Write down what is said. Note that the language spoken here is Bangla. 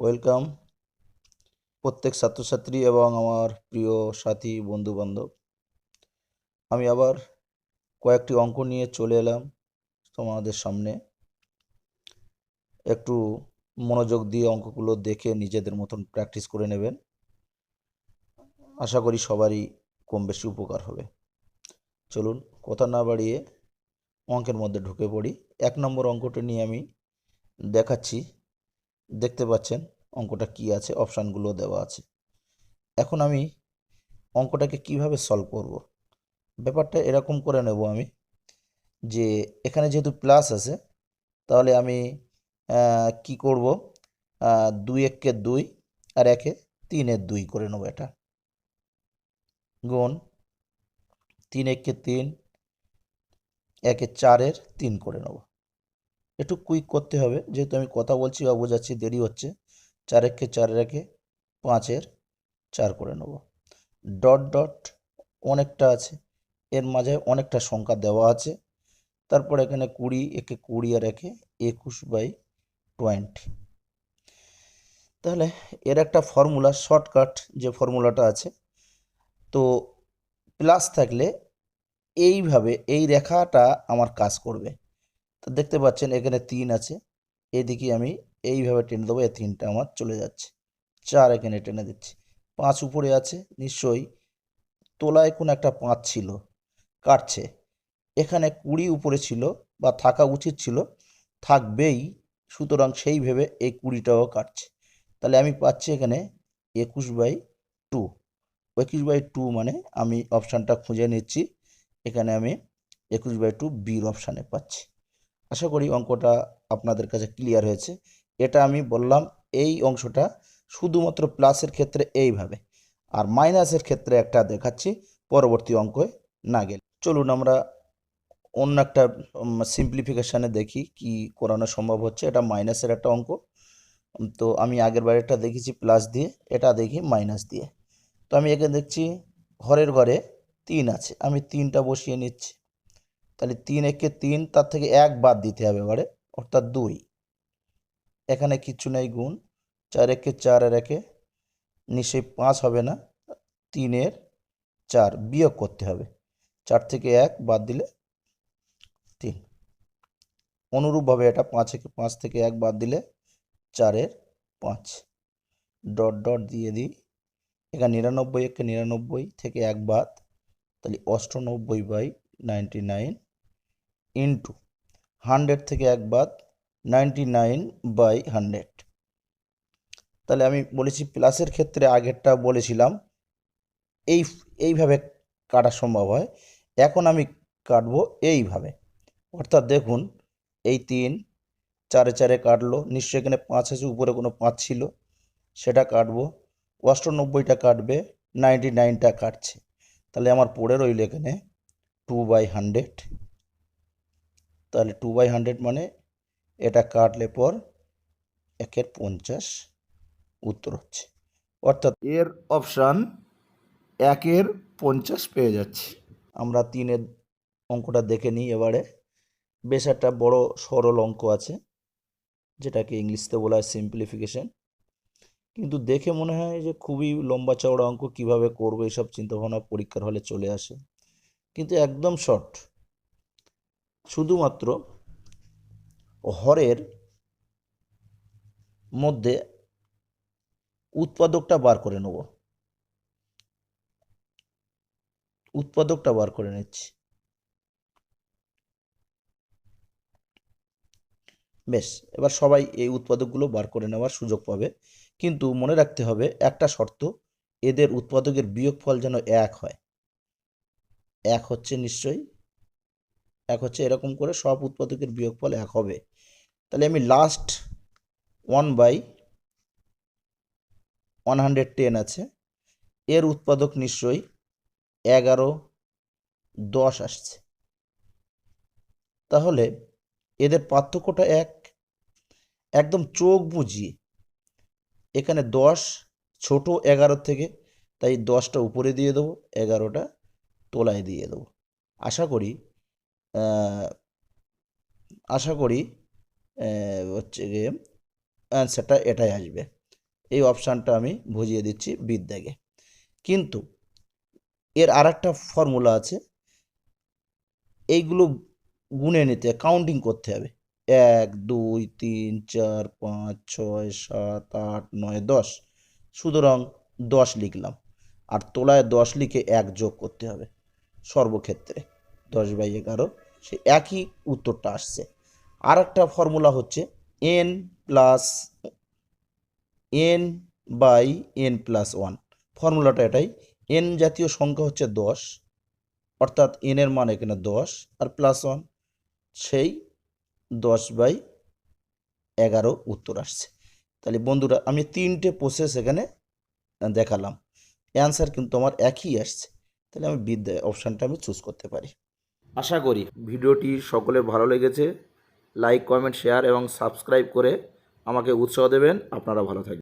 ওয়েলকাম প্রত্যেক ছাত্রছাত্রী এবং আমার প্রিয় সাথী বন্ধুবান্ধব। আমি আবার কয়েকটি অঙ্ক নিয়ে চলে এলাম তোমাদের সামনে। একটু মনোযোগ দিয়ে অঙ্কগুলো দেখে নিজেদের মতন প্র্যাকটিস করে নেবেন। আশা করি সবারই কম বেশি উপকার হবে। চলুন কথা না বাড়িয়ে অঙ্কের মধ্যে ঢুকে পড়ি। 1 নম্বর অঙ্কটা নিয়ে আমি দেখাচ্ছি। দেখতে পাচ্ছেন অঙ্কটা কি আছে, অপশানগুলো দেওয়া আছে। এখন আমি অঙ্কটাকে কিভাবে সলভ করব, ব্যাপারটা এরকম করে নেব আমি, যে এখানে যেহেতু প্লাস আছে তাহলে আমি কি করব, 2 1 2 আর 1 3 2 করে নেব। এটা গুণ 3 1 3 1 4 3 করে নেব। একটু কুইক করতে হবে, যেহেতু আমি কথা বলছি বা বোঝাচ্ছি দেরি হচ্ছে। 4 1 4 1 5 4 করে নেব। ডট ডট অনেকটা আছে, এর মাঝে অনেকটা সংখ্যা দেওয়া আছে। তারপর এখানে 20 1 20 আর 1 21/20। তাহলে এর একটা ফর্মুলা, শর্টকাট যে ফর্মুলাটা আছে, তো প্লাস থাকলে এইভাবে এই রেখাটা আমার কাজ করবে। তো দেখতে পাচ্ছেন এখানে 3 আছে, এদিকে আমি এইভাবে টেনে দেবো, এই 3টা আমার চলে যাচ্ছে। 4 এখানে টেনে দিচ্ছি। 5 উপরে আছে, নিশ্চয়ই তোলায় কোনো একটা 5 ছিল, কাটছে। এখানে 20 উপরে ছিল বা থাকা উচিত ছিল, থাকবেই, সুতরাং সেই ভেবে এই 20টাও কাটছে। তাহলে আমি পাচ্ছি এখানে 21/2। 21/2 মানে আমি অপশানটা খুঁজে নিচ্ছি, এখানে আমি 21/2 বির অপশানে পাচ্ছি। আশা করি অঙ্কটা আপনাদের কাছে ক্লিয়ার হয়েছে। এটা আমি বললাম, এই অংশটা শুধুমাত্র প্লাসের ক্ষেত্রে এইভাবে, আর মাইনাসের ক্ষেত্রে একটা দেখাচ্ছি পরবর্তী অঙ্কে না গেলে। চলুন আমরা অন্য একটা সিম্পলিফিকেশানে দেখি কি করানো সম্ভব হচ্ছে। এটা মাইনাসের একটা অঙ্ক, তো আমি আগের বারেরটা দেখেছি প্লাস দিয়ে, এটা দেখি মাইনাস দিয়ে। তো আমি এখানে দেখছি হরের ঘরে 3 আছে, আমি 3টা বসিয়ে নিচ্ছি। তাহলে 3 1 3, তার থেকে 1 বাদ দিতে হবে এবারে, অর্থাৎ 2। এখানে কিচ্ছু নেই, গুণ 4 1 4 আর 1 নিশ্চয়ই 5 হবে না, 3 4 বিয়োগ করতে হবে। 4 থেকে 1 বাদ দিলে 3। অনুরূপভাবে এটা 5 থেকে 1 বাদ দিলে 4 5। ডট ডট দিয়ে দিই। এখানে 99 1 99 থেকে 1 বাদ, তাহলে 98/99 ইন্টু 100 থেকে 1 বাদ, 99/100। তাহলে আমি বলেছি প্লাসের ক্ষেত্রে আগেরটা বলেছিলাম এইভাবে কাটা সম্ভব হয়। এখন আমি কাটবো এইভাবে, অর্থাৎ দেখুন এই 3 4 4 কাটলো, নিশ্চয়ই এখানে 5 আছে, উপরে কোনো 5 ছিল, সেটা কাটবো। 98টা কাটবে, 99টা কাটছে, তাহলে আমার পড়ে রইল এখানে 2/100। তাহলে 2/100 মানে এটা কাটলে পর 1/50 উত্তর হচ্ছে, অর্থাৎ এর অপশান 1/50 পেয়ে যাচ্ছি। আমরা 3-এর অঙ্কটা দেখে নিই এবারে। বেশ একটা বড় সরল অঙ্ক আছে, যেটাকে ইংলিশতে বলা হয় সিম্পলিফিকেশন। কিন্তু দেখে মনে হয় যে খুবই লম্বা চওড়া অঙ্ক, কিভাবে করবো এইসব চিন্তাভাবনা পরীক্ষার হলে চলে আসে, কিন্তু একদম শর্ট। শুধুমাত্র হরের মধ্যে উৎপাদকটা বার করে নেব, উৎপাদকটা বার করে নিচ্ছি। বেশ, এবার সবাই এই উৎপাদকগুলো বার করে নেওয়ার সুযোগ পাবে, কিন্তু মনে রাখতে হবে একটা শর্ত, এদের উৎপাদকের বিয়োগফল যেন 1 হয়। 1 হচ্ছে নিশ্চয়ই, 1 হচ্ছে, এরকম করে সব উৎপাদকের বিয়োগফল 1 হবে। তাহলে আমি লাস্ট 1/110 আছে, এর উৎপাদক নিশ্চয়ই 11 10 আসছে। তাহলে এদের পার্থক্যটা 1, একদম চোখ বুজিয়ে এখানে 10 ছোট 11 থেকে, তাই 10টা উপরে দিয়ে দেবো, 11টা তোলায় দিয়ে দেবো। আশা করি আশা করি হচ্ছে গিয়ে অ্যান্সারটা এটাই আসবে। এই অপশানটা আমি বুঝিয়ে দিচ্ছি বিদ্যাগে। কিন্তু এর আর একটা ফর্মুলা আছে, এইগুলো গুনে নিতে কাউন্টিং করতে হবে। 1 2 3 4 5 6 7 8 9 10, সুতরাং 10 লিখলাম, আর তলায় 10 লিখে 1 যোগ করতে হবে সর্বক্ষেত্রে, 10/11, সে একই উত্তরটা আসছে। আর একটা ফর্মুলা হচ্ছে n প্লাস n/n+1, ফর্মুলাটা এটাই। n জাতীয় সংখ্যা হচ্ছে 10, অর্থাৎ n এর মান এখানে 10 আর +1, সেই 10/11 উত্তর আসছে। তাহলে বন্ধুরা আমি 3টে প্রসেস এখানে দেখালাম, অ্যান্সার কিন্তু আমার একই আসছে। তাহলে আমি বিদ্যা অপশানটা আমি চুজ করতে পারি। আশা করি ভিডিওটি সকলের ভালো লেগেছে। লাইক, কমেন্ট, শেয়ার এবং সাবস্ক্রাইব করে আমাকে উৎসাহ দেবেন। আপনারা ভালো থাকবেন।